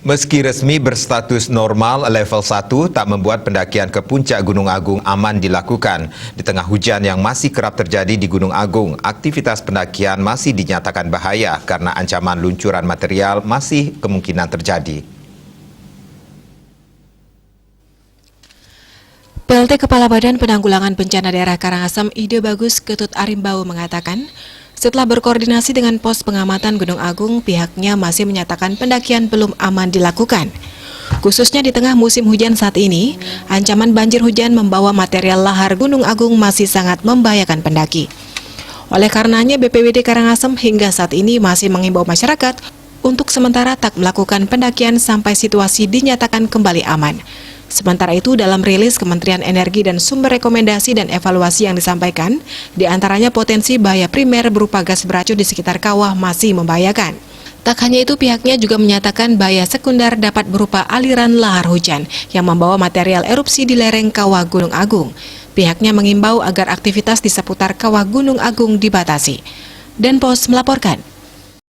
Meski resmi berstatus normal level 1, tak membuat pendakian ke puncak Gunung Agung aman dilakukan. Di tengah hujan yang masih kerap terjadi di Gunung Agung, aktivitas pendakian masih dinyatakan bahaya karena ancaman luncuran material masih kemungkinan terjadi. PLT Kepala Badan Penanggulangan Bencana Daerah Karangasem Ide Bagus Ketut Arimbau mengatakan, setelah berkoordinasi dengan pos pengamatan Gunung Agung, pihaknya masih menyatakan pendakian belum aman dilakukan. Khususnya di tengah musim hujan saat ini, ancaman banjir hujan membawa material lahar Gunung Agung masih sangat membahayakan pendaki. Oleh karenanya, BPBD Karangasem hingga saat ini masih mengimbau masyarakat untuk sementara tak melakukan pendakian sampai situasi dinyatakan kembali aman. Sementara itu, dalam rilis Kementerian Energi dan Sumber Rekomendasi dan Evaluasi yang disampaikan, diantaranya potensi bahaya primer berupa gas beracun di sekitar kawah masih membahayakan. Tak hanya itu, pihaknya juga menyatakan bahaya sekunder dapat berupa aliran lahar hujan yang membawa material erupsi di lereng kawah Gunung Agung. Pihaknya mengimbau agar aktivitas di seputar kawah Gunung Agung dibatasi. Denpos melaporkan.